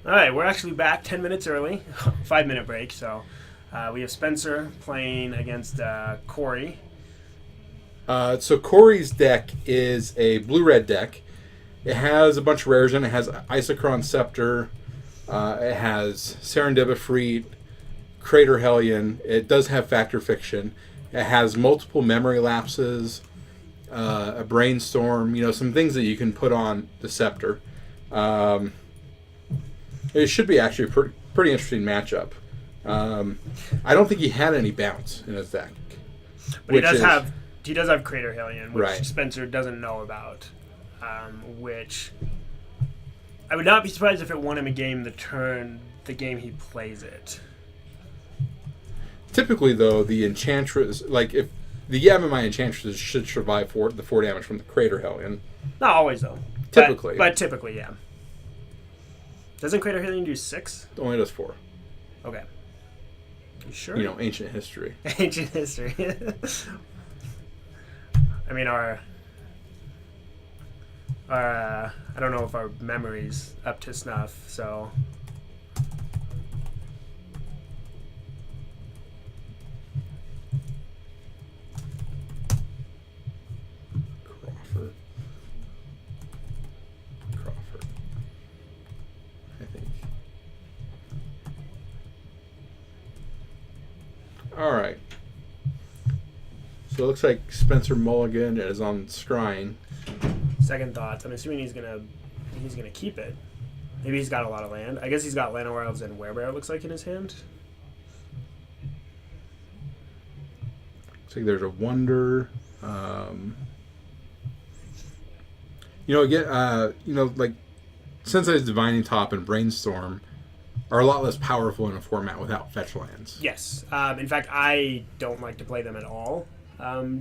All right, we're actually back 10 minutes early, 5-minute break. So we have Spencer playing against Corey. So Corey's deck is a blue-red deck. It has a bunch of rares in it. It has Isochron Scepter. It has Serendipity, Crater Hellion. It does have Factor Fiction. It has multiple memory lapses, a Brainstorm. Some things that you can put on the Scepter. It should be actually a pretty interesting matchup. I don't think he had any bounce in his deck. But he does have Crater Hellion, which Right. Spencer doesn't know about. Which I would not be surprised if it won him a game the game he plays it. Typically, though, the Enchantress, if the Yavimaya Enchantress should survive the 4 damage from the Crater Hellion. Not always, though. Typically. But typically, yeah. Doesn't Crater Hellion do 6? It only does 4. Okay. You sure? Ancient history. Ancient history. I mean, I don't know if our memory's up to snuff, so... Crawford. I think. All right. So it looks like Spencer Mulligan is on Scrying. Second thoughts. I'm assuming he's gonna keep it. Maybe he's got a lot of land. I guess he's got Llanowar Elves and Werebear, it looks like, in his hand. Looks like there's a Wonder. Again, Sensei's Divining Top and Brainstorm are a lot less powerful in a format without fetch lands. Yes. In fact, I don't like to play them at all.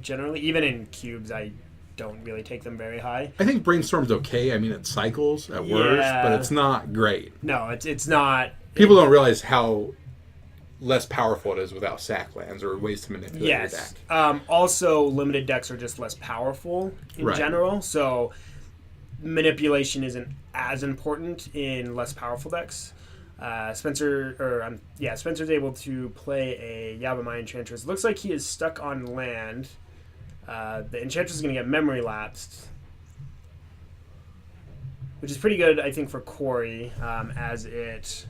Generally, even in cubes, I don't really take them very high. I think Brainstorm's okay. I mean, it cycles at worst, but it's not great. No, it's not. People don't realize how less powerful it is without sack lands or ways to manipulate your Yes. deck. Also, limited decks are just less powerful in general, so manipulation isn't as important in less powerful decks. Spencer's able to play a Yavimaya Enchantress. Looks like he is stuck on land. The Enchantress is going to get memory lapsed, which is pretty good, I think, for Corey, as it...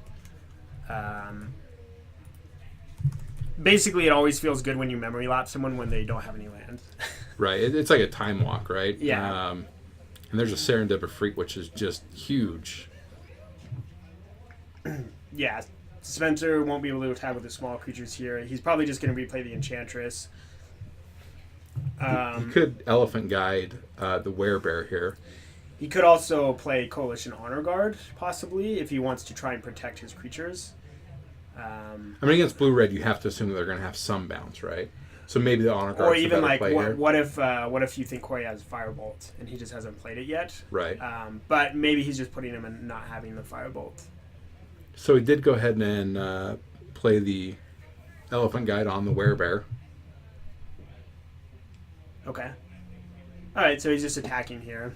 basically, it always feels good when you memory lapse someone when they don't have any land. Right. It's like a time walk, right? Yeah. And there's a Serendipity Freak, which is just huge. Yeah, Spencer won't be able to attack with the small creatures here. He's probably just going to replay the Enchantress. You could Elephant Guide the Werebear here. He could also play Coalition Honor Guard, possibly, if he wants to try and protect his creatures. Against blue-red, you have to assume that they're going to have some bounce, right? So maybe the Honor Guard. Or even what if you think Corey has Firebolt and he just hasn't played it yet? Right. But maybe he's just putting him in not having the Firebolt. So he did go ahead and play the Elephant Guide on the Werebear. Okay. All right, so he's just attacking here.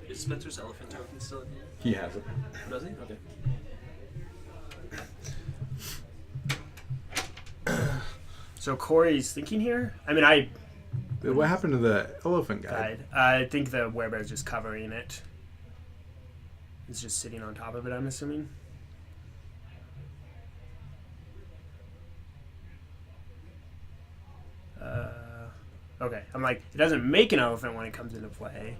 Is Spencer's elephant token still in here? He has it. Does he? Okay. So Corey's thinking here? What happened to the Elephant Guide? I think the Werebear's just covering it. It's just sitting on top of it, I'm assuming. Okay. I'm like, it doesn't make an elephant when it comes into play.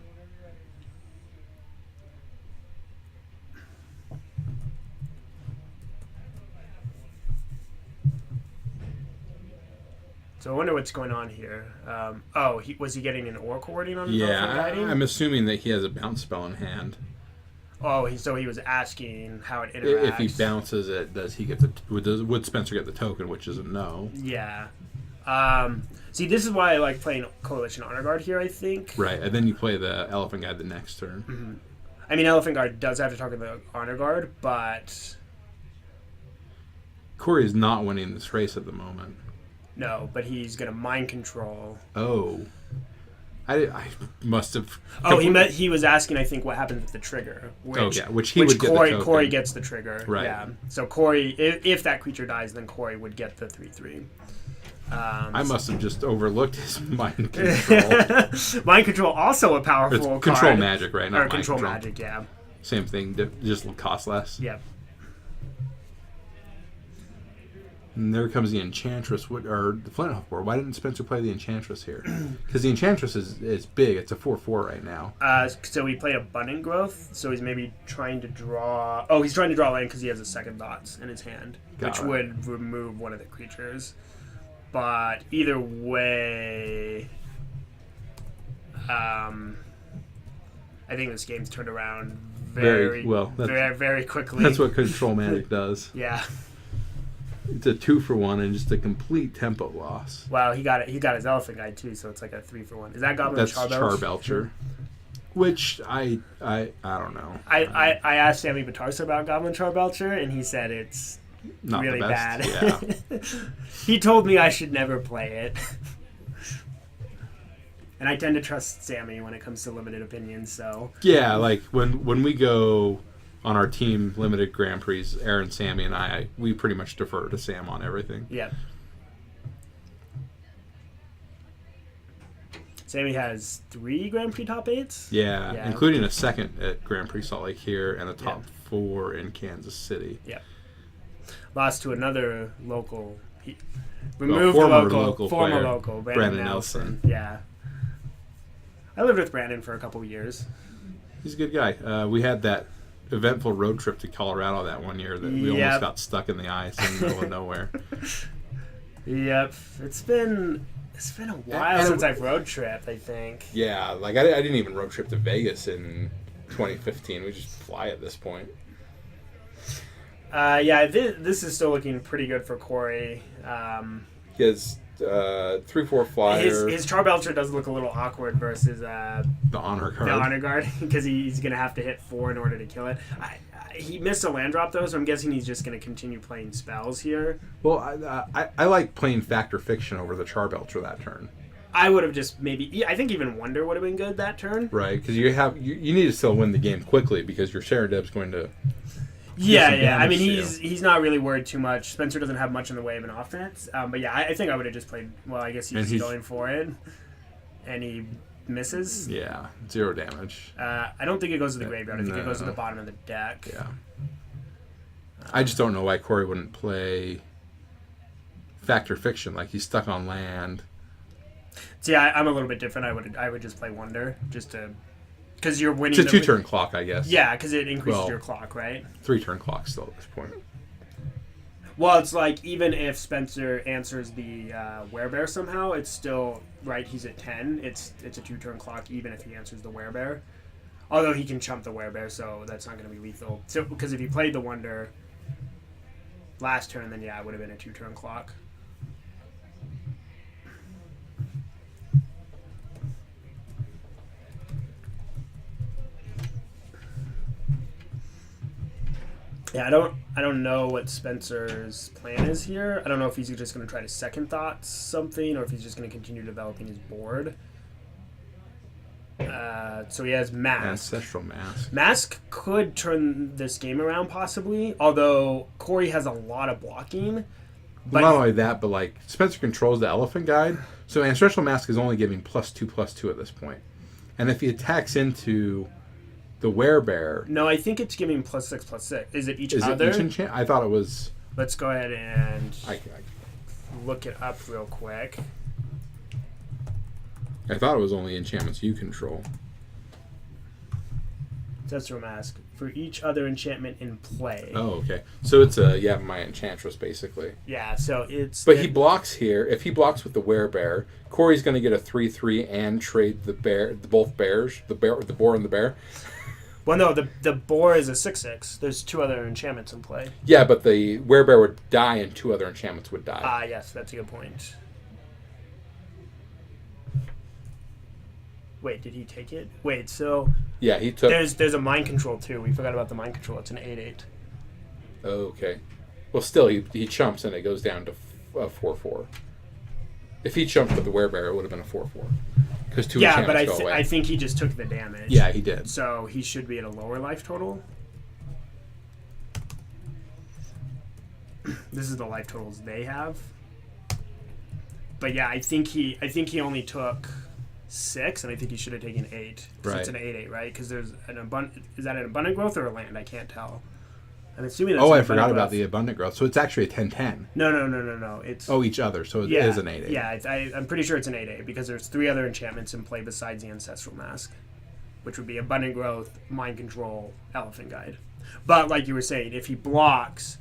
So I wonder what's going on here. Was he getting an Oracle wording on Elephant Guiding? I'm assuming that he has a bounce spell in hand. So he was asking how it interacts. If he bounces it, does he get would Spencer get the token, which is a no. Yeah. See, this is why I like playing Coalition Honor Guard here, I think. Right, and then you play the Elephant Guide the next turn. I mean, Elephant Guard does have to target the Honor Guard, but Corey is not winning this race at the moment. no, but he's going to mind control. Oh. I must have... Oh, he was asking, I think, what happens with the trigger. Which he would get the token. Corey gets the trigger. Right. Yeah. So Corey, if that creature dies, then Corey would get the 3/3. I must have just overlooked his mind control. Mind control, also a powerful It's card. control magic, right? Not Or mind control control. magic, yeah. Same thing, just cost less. Yep. And there comes the Enchantress, or the Flint Hawk board. Why didn't Spencer play the Enchantress here? Because the Enchantress is big. It's a 4/4 right now. So he played Abundant Growth, so he's maybe trying to draw... Oh, he's trying to draw land because he has a Second Thoughts in his hand, which would remove one of the creatures. But either way... I think this game's turned around very quickly. That's what control magic does. Yeah. It's a 2-for-1 and just a complete tempo loss. Wow, he got it. He got his Elephant Guy too, so it's like a 3-for-1. Is that Goblin That's Charbelcher? Which I don't know. I asked Sammy Batarsa about Goblin Charbelcher, and he said it's not really the best. bad. Yeah. He told me I should never play it. And I tend to trust Sammy when it comes to limited opinions, so... Yeah, like when we go on our team limited Grand Prix, Aaron, Sammy, and we pretty much defer to Sam on everything. Yeah. Sammy has 3 Grand Prix top 8s? Yeah, including a second at Grand Prix Salt Lake here and a top 4 in Kansas City. Yeah. Lost to another local... former local, Brandon Nelson. Yeah. I lived with Brandon for a couple years. He's a good guy. We had that eventful road trip to Colorado that one year that we almost got stuck in the ice in the middle of nowhere. Yep. It's been a while since I've road tripped, I think. Yeah, like I didn't even road trip to Vegas in 2015. We just fly at this point. This is still looking pretty good for Corey. He has 3/4 flyer. His Charbelcher does look a little awkward versus the Honor Guard. The Honor Guard, because he's going to have to hit 4 in order to kill it. He missed a land drop, though, so I'm guessing he's just going to continue playing spells here. Well, I like playing Fact or Fiction over the Charbelcher that turn. I would have just maybe... I think even Wonder would have been good that turn. Right, because you need to still win the game quickly because your Sharadeb's going to... Yeah. I mean, he's not really worried too much. Spencer doesn't have much in the way of an offense. But yeah, I think I would have just played... Well, I guess he's going for it. And he misses. Yeah, 0 damage. I don't think it goes to the graveyard. I think it goes to the bottom of the deck. Yeah. I just don't know why Corey wouldn't play Fact or Fiction. Like, he's stuck on land. See, I'm a little bit different. I would just play Wonder, just to... Because you're winning... It's a 2-turn clock, I guess. Yeah, because it increases your clock, right? 3-turn clock still at this point. Well, it's like, even if Spencer answers the Werebear somehow, it's still... Right, he's at 10. It's a 2-turn clock, even if he answers the Werebear. Although he can chump the Werebear, so that's not going to be lethal. So, because if he played the Wonder last turn, then yeah, it would have been a 2-turn clock. Yeah, I don't know what Spencer's plan is here. I don't know if he's just going to try to second thought something, or if he's just going to continue developing his board. So he has Mask. Ancestral Mask. Mask could turn this game around, possibly, although Corey has a lot of blocking. But not only that, but like Spencer controls the Elephant Guide, so Ancestral Mask is only giving +2/+2 at this point. And if he attacks into the Werebear... No, I think it's giving +6/+6. Is it each is other? It each enchant? I thought it was... Let's go ahead and look it up real quick. I thought it was only enchantments you control. Ancestral Mask. For each other enchantment in play. Oh, okay. So it's my Enchantress, basically. Yeah, so it's... But he blocks here. If he blocks with the Werebear, Corey's going to get a 3/3 and trade both bears, the boar and the bear. Well, no, the boar is a 6/6. There's 2 other enchantments in play. Yeah, but the Werebear would die and 2 other enchantments would die. Ah, yes, that's a good point. Wait, did he take it? Wait, so Yeah, he took... there's a mind control too. We forgot about the mind control. It's an 8/8. Okay. Well, still, he chumps and it goes down to 4/4. If he chumped with the werebear, it would have been a 4/4. Because two enchantments go away. I think he just took the damage. Yeah, he did. So he should be at a lower life total. This is the life totals they have. But yeah, I think he only took 6, and I think he should have taken 8. So right. It's an 8/8, right? Because there's an abundant. Is that an abundant growth or a land? I can't tell. I'm assuming that's. Oh, I forgot about the abundant growth. So it's actually a 10/10. No. It's each other. So it is an 8/8. Yeah, I'm pretty sure it's an 8/8 because there's 3 other enchantments in play besides the Ancestral Mask, which would be abundant growth, mind control, elephant guide. But like you were saying, if he blocks,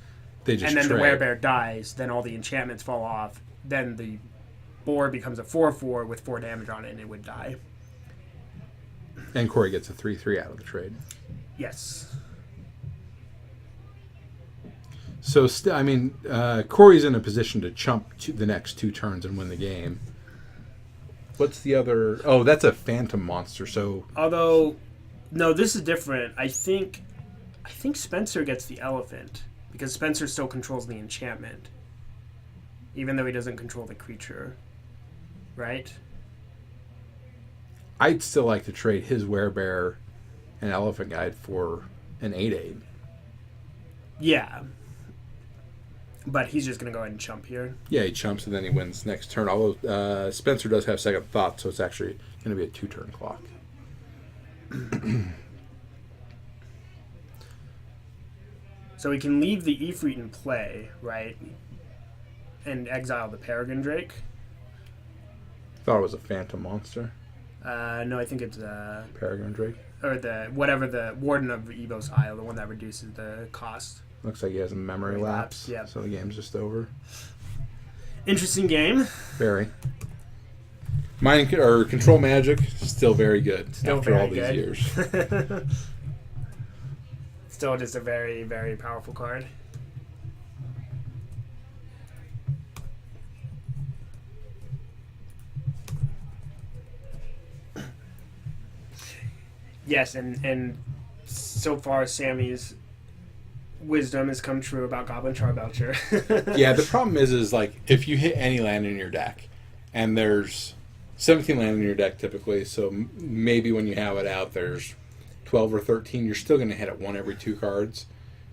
and then the werebear dies, then all the enchantments fall off. Then the board becomes a 4/4 with 4 damage on it, and it would die. And Corey gets a 3/3 out of the trade. Yes. So, Corey's in a position to chump the next 2 turns and win the game. What's the other... Oh, that's a phantom monster, so... Although, no, this is different. I think Spencer gets the elephant, because Spencer still controls the enchantment, even though he doesn't control the creature. Right? I'd still like to trade his werebear and elephant guide for an 8/8. Yeah. But he's just going to go ahead and chump here. Yeah, he chumps and then he wins next turn. Although Spencer does have second thought, so it's actually going to be a 2-turn clock. So we can leave the Ifrit in play, right? And exile the Peregrine Drake. Thought it was a phantom monster. No, I think it's Peregrine Drake. Or the Warden of Evo's Isle, the one that reduces the cost. Looks like he has a memory lapse. Yeah. So the game's just over. Interesting game. Very. Control Magic, still very good Still after very all good. these years. Still just a very, very powerful card. Yes, and so far Sammy's wisdom has come true about Goblin Charbelcher. Yeah, the problem is like if you hit any land in your deck, and there's 17 land in your deck typically, so maybe when you have it out there's 12 or 13, you're still going to hit it 1 every 2 cards,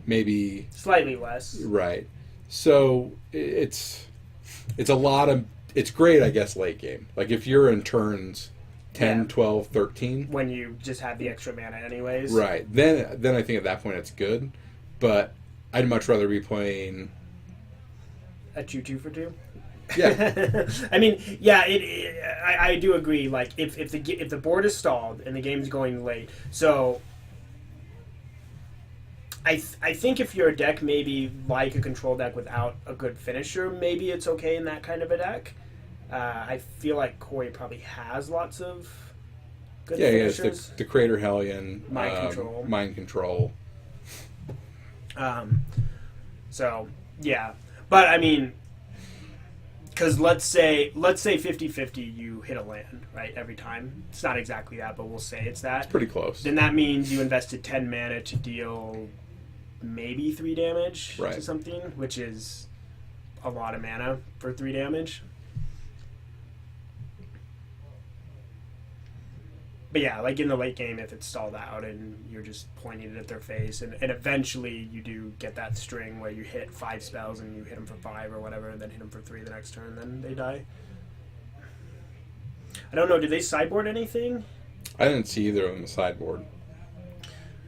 maybe slightly less. Right. So it's a lot of... It's great, I guess, late game. Like if you're in turns 10, 12, 13... When you just have the extra mana anyways. Right. Then I think at that point it's good. But I'd much rather be playing... A 2/2 for 2? Yeah. I mean, yeah, I do agree. Like, if the board is stalled and the game's going late, so I think if you're a deck maybe like a control deck without a good finisher, maybe it's okay in that kind of a deck. I feel like Corey probably has lots of good finishers. Yeah, the Crater Hellion, Mind Control. So yeah, but I mean, because let's say 50-50 you hit a land, right, every time. It's not exactly that, but we'll say it's that. It's pretty close. Then that means you invested 10 mana to deal maybe 3 damage to something, which is a lot of mana for 3 damage. But yeah, like in the late game, if it's stalled out and you're just pointing it at their face, and eventually you do get that string where you hit 5 spells and you hit them for 5 or whatever, and then hit them for 3 the next turn, then they die. I don't know, did they sideboard anything? I didn't see either on the sideboard.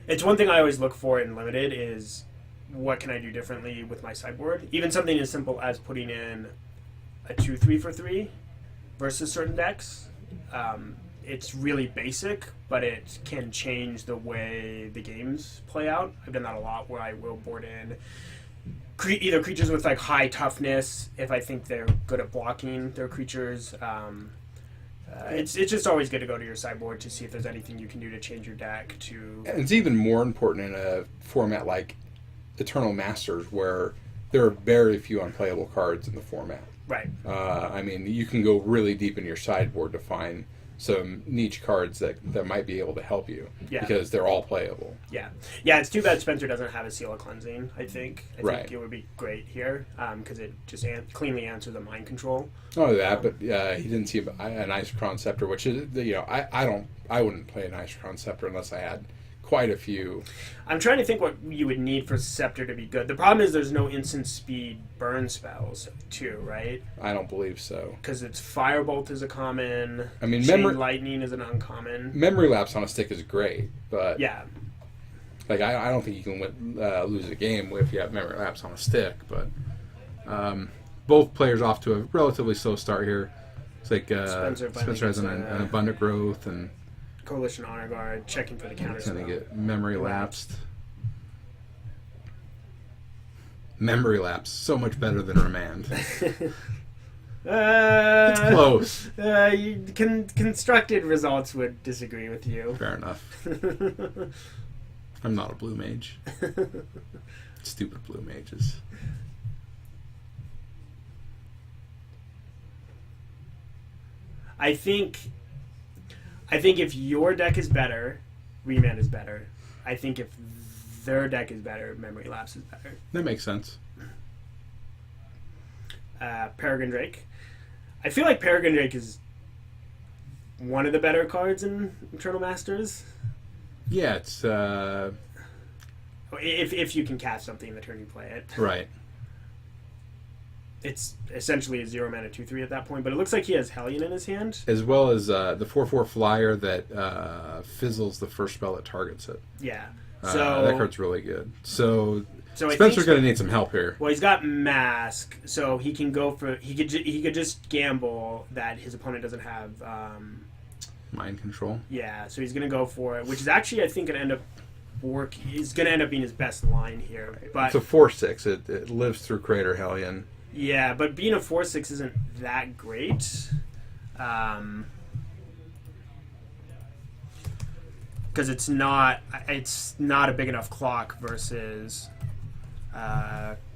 It's one thing I always look for in Limited is what can I do differently with my sideboard? Even something as simple as putting in a 2/3 for 3 versus certain decks. It's really basic, but it can change the way the games play out. I've done that a lot where I will board in either creatures with like high toughness if I think they're good at blocking their creatures. It's just always good to go to your sideboard to see if there's anything you can do to change your deck to... And it's even more important in a format like Eternal Masters where there are very few unplayable cards in the format. Right. I mean, you can go really deep in your sideboard to find some niche cards that might be able to help you because they're all playable. Yeah. It's too bad Spencer doesn't have a Seal of Cleansing, I think. I think it would be great here because it just cleanly answers the mind control. Oh, that, but he didn't see an Isochron Scepter, which is, I wouldn't play an Isochron Scepter unless I had quite a few. I'm trying to think what you would need for Scepter to be good. The problem is there's no instant speed burn spells, too, right? I don't believe so. Because it's Firebolt is a common. I mean, Chain Lightning is an uncommon. Memory Lapse on a stick is great, but yeah, like I don't think you can lose a game if you have Memory Lapse on a stick. But both players off to a relatively slow start here. It's like Spencer has an Abundant Growth and Coalition Honor Guard, checking for the counter spell. Going to get Memory Lapsed. Memory Lapse, so much better than Remand. It's close. Constructed results would disagree with you. Fair enough. I'm not a blue mage. Stupid blue mages. I think if your deck is better, Remand is better. I think if their deck is better, Memory Lapse is better. That makes sense. Peregrine Drake. I feel like Peregrine Drake is one of the better cards in Eternal Masters. Yeah, it's... If you can cast something in the turn you play it. Right. It's essentially a 0-mana 2/3 at that point, but it looks like he has Hellion in his hand. As well as the 4/4 flyer that fizzles the first spell that targets it. Yeah. So that card's really good. So Spencer's going to need some help here. Well, he's got Mask, so he can go for... He could just gamble that his opponent doesn't have... Mind Control. Yeah, so he's going to go for it, which is actually, I think, going to end up He's going to end up being his best line here. But it's a 4/6. It lives through Crater Hellion. Yeah, but being a 4/6 isn't that great. Because it's not a big enough clock versus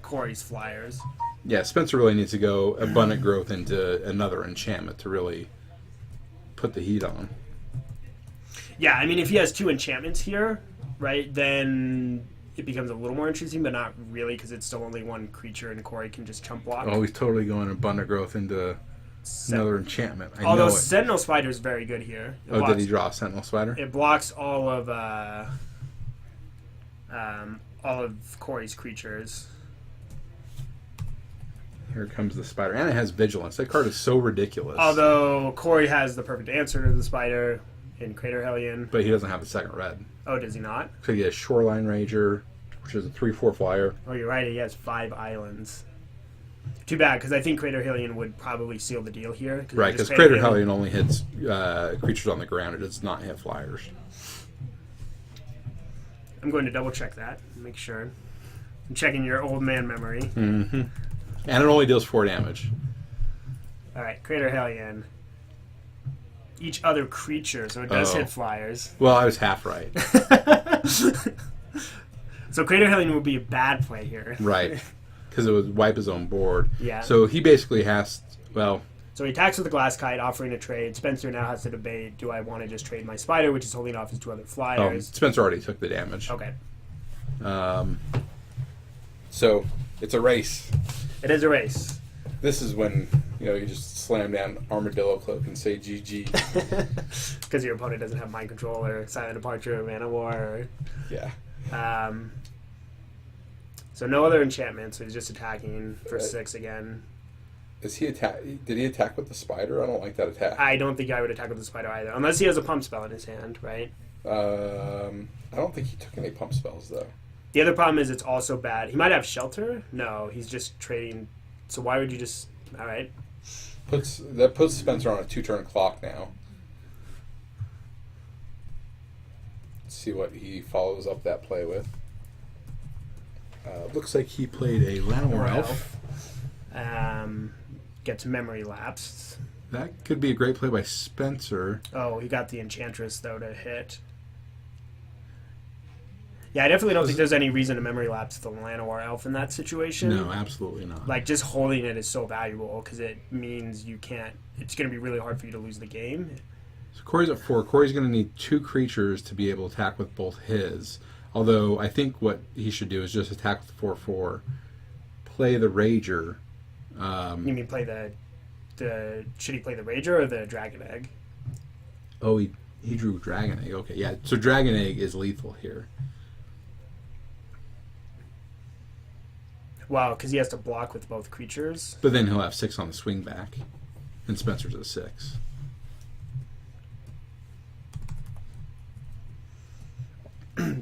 Corey's Flyers. Yeah, Spencer really needs to go Abundant Growth into another enchantment to really put the heat on. Yeah, I mean, if he has 2 enchantments here, right, then it becomes a little more interesting, but not really, because it's still only 1 creature, and Corey can just chump block. Oh, he's totally going Abundant Growth into another enchantment. Although Sentinel Spider is very good here. Did he draw Sentinel Spider? It blocks all of Corey's creatures. Here comes the spider. And it has Vigilance. That card is so ridiculous. Although Corey has the perfect answer to the spider in Crater Hellion. But he doesn't have the second red. Oh, does he not? So he has Shoreline Rager, which is a 3/4 flyer. Oh, you're right. He has 5 islands. Too bad, because I think Crater Hellion would probably seal the deal here. Right, because Crater Hellion only hits creatures on the ground. It does not hit flyers. I'm going to double check that. Make sure. I'm checking your old man memory. Mm-hmm. And it only deals 4 damage. All right, Crater Hellion. Each other creature, so it does hit flyers. Well, I was half right. So Crater Hellion would be a bad play here. Right, because it would wipe his own board. Yeah. So he basically has, So he attacks with the Glass Kite, offering a trade. Spencer now has to debate, do I want to just trade my spider, which is holding off his 2 other flyers? Spencer already took the damage. Okay. So it's a race. It is a race. This is when you just slam down Armadillo Cloak and say GG. Because your opponent doesn't have Mind Control or Silent Departure or Mana War. Yeah. So no other enchantments, so he's just attacking for 6 again. Is he attack? Did he attack with the spider? I don't like that attack. I don't think I would attack with the spider either, unless he has a pump spell in his hand, right? I don't think he took any pump spells though. The other problem is it's also bad. He might have shelter. No, he's just trading. So why would you just? All right. That puts Spencer on a 2-turn clock now. Let's see what he follows up that play with. Looks like he played a Llanowar Elf. Gets Memory Lapsed. That could be a great play by Spencer. Oh, he got the Enchantress, though, to hit. Yeah, I definitely don't think there's any reason to Memory Lapse the Llanowar Elf in that situation. No, absolutely not. Like, just holding it is so valuable, because it means you can't... It's going to be really hard for you to lose the game. So Corey's at 4. Corey's going to need 2 creatures to be able to attack with both his. Although I think what he should do is just attack with 4/4, play the Rager. You mean play the should he play the Rager or the Dragon Egg? Oh, he drew Dragon Egg. Okay, yeah. So Dragon Egg is lethal here. Wow, because he has to block with both creatures. But then he'll have 6 on the swing back, and Spencer's at 6.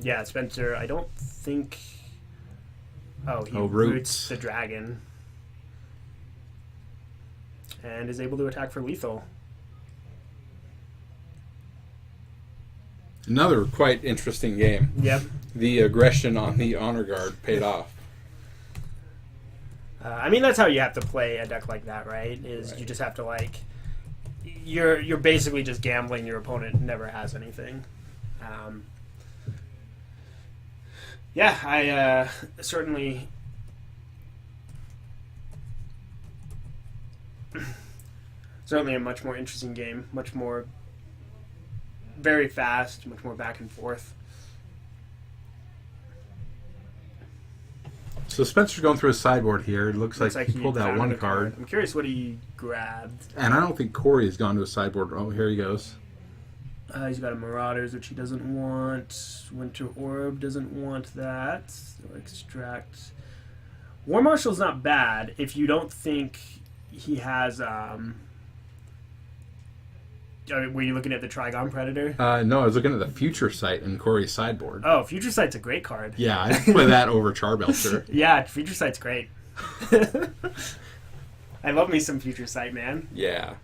Yeah, Spencer, I don't think... Oh, he Roots roots the dragon. And is able to attack for lethal. Another quite interesting game. Yep. The aggression on the Honor Guard paid off. I mean, that's how you have to play a deck like that, right? Is you just have to, like... You're basically just gambling your opponent never has anything. Yeah, I certainly... Certainly a much more interesting game. Much more... Very fast, much more back and forth. So Spencer's going through his sideboard here. It looks like he pulled out found one a card. I'm curious what he grabbed. And I don't think Corey has gone to his sideboard. Oh, here he goes. He's got a Marauders, which he doesn't want. Winter Orb doesn't want that. So extract. War Marshal's not bad if you don't think he has... were you looking at the Trigon Predator? No, I was looking at the Future Sight in Corey's sideboard. Oh, Future Sight's a great card. Yeah, I'd play that over Charbelcher. Yeah, Future Sight's great. I love me some Future Sight, man. Yeah.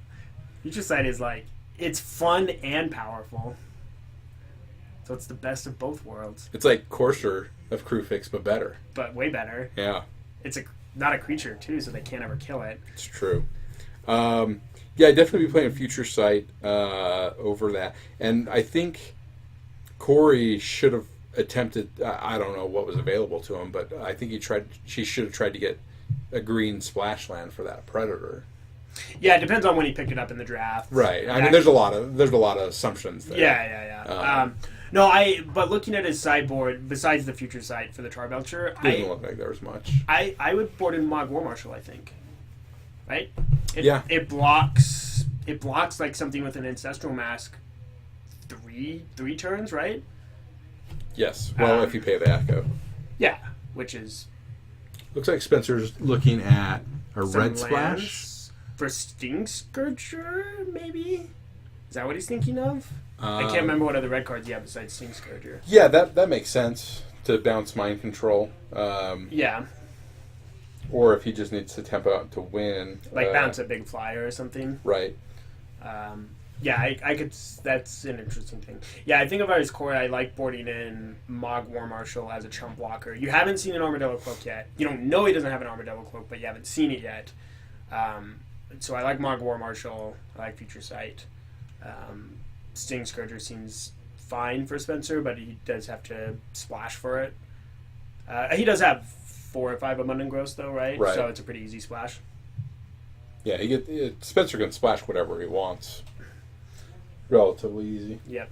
Future Sight is like... It's fun and powerful. So it's the best of both worlds. It's like Courser of Crewfix, but better. But way better. Yeah. It's not a creature, too, so they can't ever kill it. It's true. Yeah, I'd definitely be playing Future Sight over that. And I think Corey should have attempted... I don't know what was available to him, but I think she should have tried to get a green splash land for that Predator. Yeah, it depends on when he picked it up in the draft. Right. I mean, there's a lot of assumptions there. Yeah. But looking at his sideboard, besides the Future Sight for the Charbelcher, Didn't look like there was much. I would board in Mog War Marshal, I think. Right? It blocks like something with an Ancestral Mask three turns, right? Yes. Well, if you pay the Echo. Yeah, which is... Looks like Spencer's looking at a red splash. For Sting Scourger, maybe? Is that what he's thinking of? I can't remember what other red cards he had besides Sting Scourger. Yeah, that makes sense to bounce Mind Control. Yeah. Or if he just needs to tempo out to win. Like bounce a big flyer or something. Right. Yeah, I could... That's an interesting thing. Yeah, I think if I was Corey, I like boarding in Mog War Marshal as a chump blocker. You haven't seen an Armadillo Cloak yet. You don't know he doesn't have an Armadillo Cloak, but you haven't seen it yet. So I like Mog War Marshal. I like Future Sight. Sting Scourger seems fine for Spencer, but he does have to splash for it. He does have 4 or 5 Abundant Growth, though, right? So it's a pretty easy splash. Yeah, Spencer can splash whatever he wants. Relatively easy. Yep.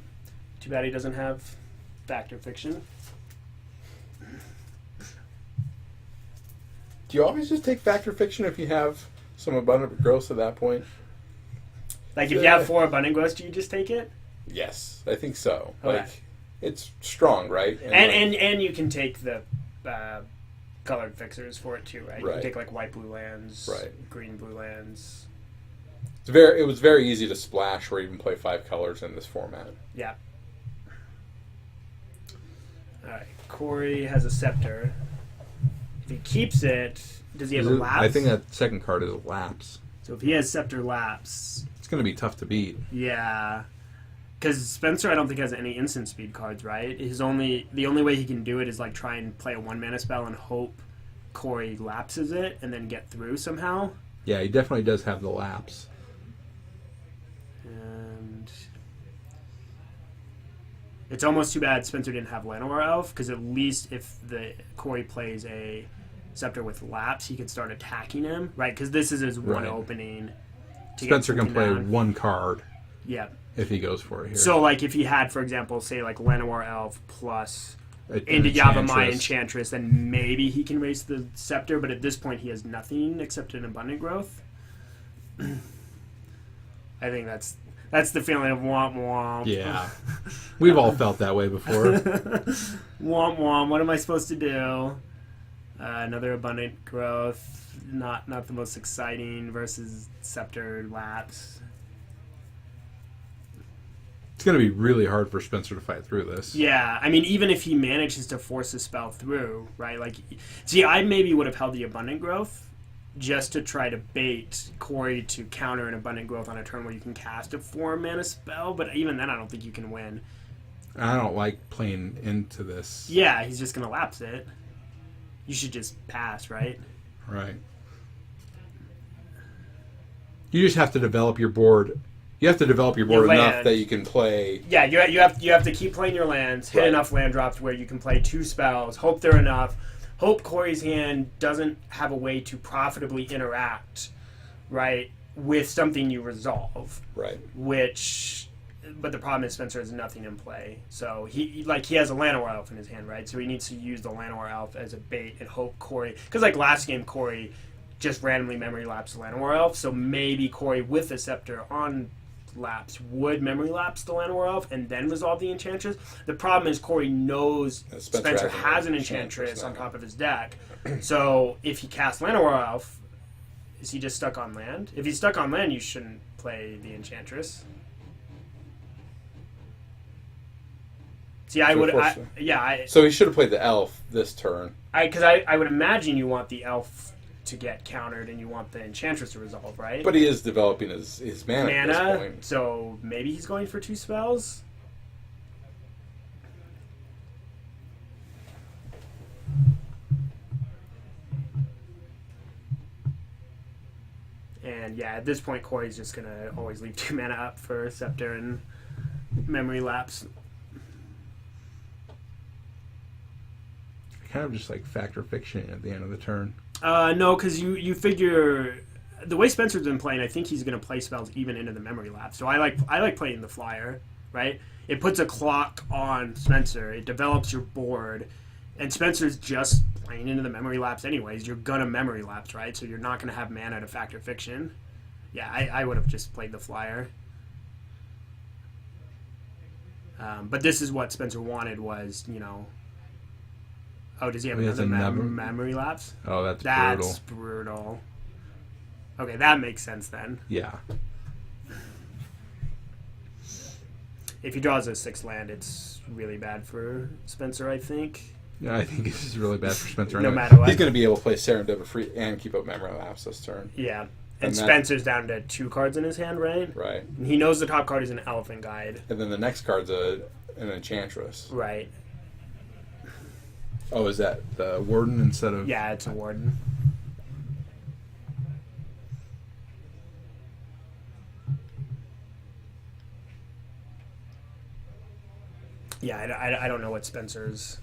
Too bad he doesn't have Factor Fiction. Do you always just take Factor Fiction if you have some Abundant Growth at that point? Like, if you have 4 Abundant Growth, do you just take it? Yes, I think so. Okay. Like, it's strong, right? And you can take the colored fixers for it too, right? You can take like white blue lands, green blue lands. It was very easy to splash or even play 5 colors in this format. Yeah. All right, Corey has a Scepter. If he keeps it, does he have a Lapse? I think that second card is a Lapse. So if he has Scepter Lapse, it's going to be tough to beat. Yeah. Because Spencer, I don't think has any instant speed cards, right? The only way he can do it is like try and play a 1-mana spell and hope Corey lapses it and then get through somehow. Yeah, he definitely does have the lapse. And it's almost too bad Spencer didn't have Llanowar Elf, because at least if the Corey plays a Scepter with lapse, he could start attacking him, right? Because this is his one opening. Spencer can play 1 card. Yeah. if he goes for it here. So, like, if he had, for example, say, like, Llanowar Elf plus into Enchantress. Yavimaya Enchantress, then maybe he can raise the Scepter, but at this point he has nothing except an Abundant Growth. I think that's the feeling of womp womp. Yeah. We've all felt that way before. Womp womp, what am I supposed to do? Another Abundant Growth, not the most exciting versus Scepter Lapse. It's going to be really hard for Spencer to fight through this. Yeah, I mean, even if he manages to force a spell through, right? Like, see, I maybe would have held the Abundant Growth just to try to bait Corey to counter an Abundant Growth on a turn where you can cast a 4-mana spell, but even then I don't think you can win. I don't like playing into this. Yeah, he's just going to lapse it. You should just pass, right? Right. You just have to develop your board. You have to develop your board Your enough land. that you can play. Yeah, you have to keep playing your lands, hit Right. enough land drops where you can play 2 spells, hope they're enough, hope Corey's hand doesn't have a way to profitably interact, right, with something you resolve. Right. But the problem is Spencer has nothing in play. So he has a Llanowar Elf in his hand, right? So he needs to use the Llanowar Elf as a bait and hope Corey, because like last game Corey just randomly memory lapsed the Llanowar Elf, so maybe Corey with the Scepter on lapse would memory lapse the Llanowar Elf and then resolve the Enchantress. The problem is Corey knows Spencer has an Enchantress on top of his deck. So if he casts Llanowar Elf, is he just stuck on land? If he's stuck on land, you shouldn't play the Enchantress. See, I would, So he should have played the elf this turn. because I would imagine you want the elf to get countered and you want the Enchantress to resolve, right? But he is developing his mana at this point. So maybe he's going for 2 spells? And yeah, at this point, Corey's just going to always leave 2 mana up for Scepter and Memory Lapse. Kind of just like factor fiction at the end of the turn. No, because you figure the way Spencer's been playing, I think he's going to play spells even into the Memory Lapse. So I like playing the Flyer, right? It puts a clock on Spencer. It develops your board, and Spencer's just playing into the Memory Lapse anyways. You're gonna Memory Lapse, right? So you're not gonna have mana to factor fiction. Yeah, I would have just played the Flyer. But this is what Spencer wanted was, oh, does he have another memory lapse? Oh, that's brutal. Okay, that makes sense then. Yeah. If he draws a 6th land, it's really bad for Spencer, I think. Yeah, I think this is really bad for Spencer. No matter what. He's going to be able to play Serendipity free and keep up memory lapse this turn. Yeah. And Spencer's down to 2 cards in his hand, right? Right. And he knows the top card is an Elephant Guide. And then the next card's an Enchantress. Right. Oh, is that the Warden instead of... Yeah, it's a Warden. Yeah, I don't know what Spencer's...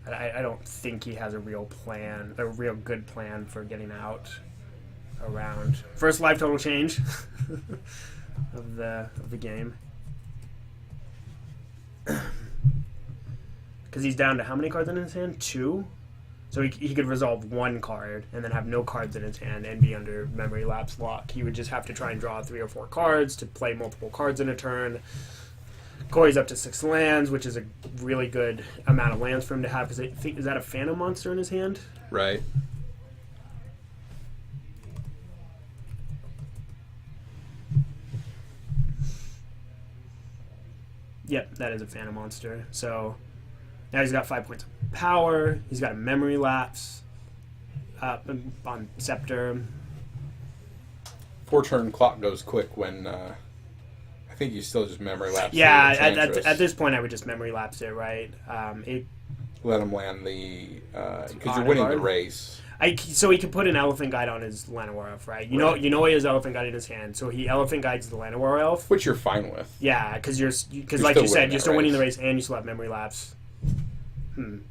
I don't think he has a real good plan for getting out around. First life total change of the game. Because he's down to how many cards in his hand? 2? So he could resolve 1 card and then have no cards in his hand and be under Memory Lapse lock. He would just have to try and draw 3 or 4 cards to play multiple cards in a turn. Corey's up to 6 lands, which is a really good amount of lands for him to have. Because I think, is that a Phantom monster in his hand? Right. Yep, that is a Phantom monster. So now he's got 5 points of power. He's got a Memory Lapse up on Scepter. 4-turn clock goes quick when... I think you still just memory lapse. Yeah, at this point I would just Memory Lapse it, right? Let him land the... Because you're winning the race. So he could put an Elephant Guide on his Llanowar Elf, right? You know he has Elephant Guide in his hand, so he Elephant Guides the Llanowar Elf. Which you're fine with. Yeah, because like you said, you're still winning the race and you still have Memory Lapse.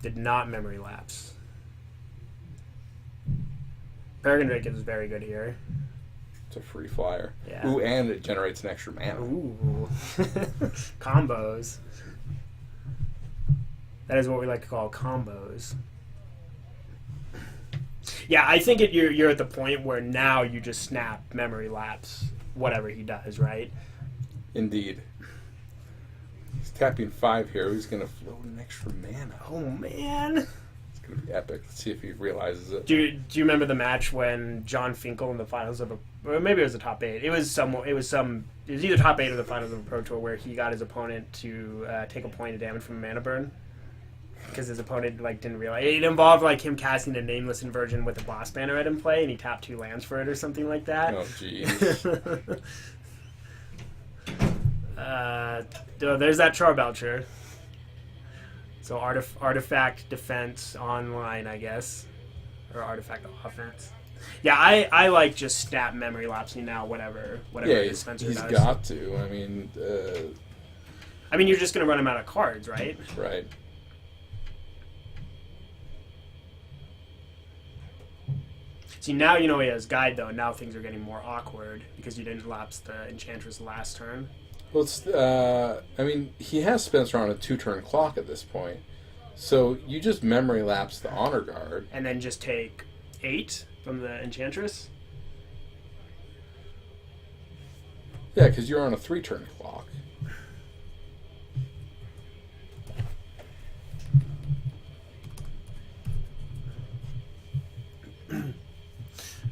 Did not Memory Lapse. Peregrine Drake is very good here. It's a free flyer. Yeah. Ooh, and it generates an extra mana. Ooh. Combos. That is what we like to call combos. Yeah, I think you're at the point where now you just snap memory lapse whatever he does, right? Indeed. He's tapping 5 here. He's going to float an extra mana. Oh, man. It's going to be epic. Let's see if he realizes it. Do you remember the match when John Finkel in the finals of or maybe it was the top 8. It was either top 8 or the finals of a Pro Tour where he got his opponent to take a point of damage from a mana burn. Because his opponent didn't realize it involved him casting a nameless inversion with a boss banner at him play, and he tapped 2 lands for it or something like that. Oh, jeez. There's that Charbelcher. So artifact defense online, I guess, or artifact offense. Yeah, I like just snap memory lapsing now. Whatever. Yeah, Spencer he's does. got to. I mean, you're just gonna run him out of cards, right? Right. See, now you know he has guide, though. Now things are getting more awkward because you didn't lapse the Enchantress last turn. Well, he has Spencer on a 2-turn clock at this point. So you just memory lapse the Honor Guard. And then just take 8 from the Enchantress? Yeah, because you're on a 3-turn clock.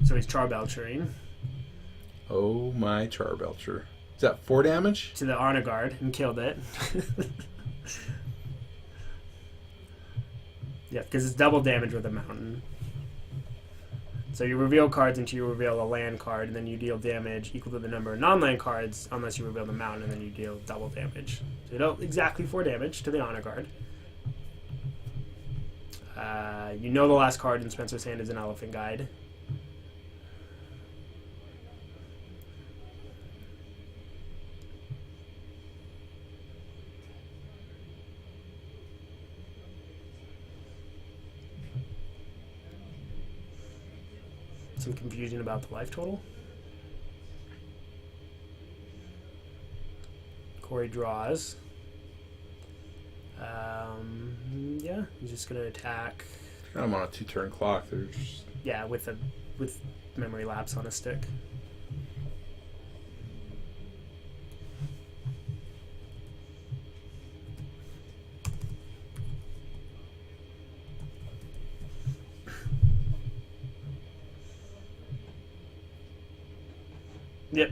So he's Charbelchering. Oh my Charbelcher. Is that 4 damage? To the Honor Guard and killed it. Yeah, because it's double damage with a mountain. So you reveal cards until you reveal a land card, and then you deal damage equal to the number of non-land cards unless you reveal the mountain, and then you deal double damage. So you deal exactly 4 damage to the Honor Guard. You know the last card in Spencer's hand is an Elephant Guide. Some confusion about the life total. Corey draws. Yeah, he's just gonna attack. I'm on a 2-turn clock. There's Yeah, with memory lapse on a stick. Yep.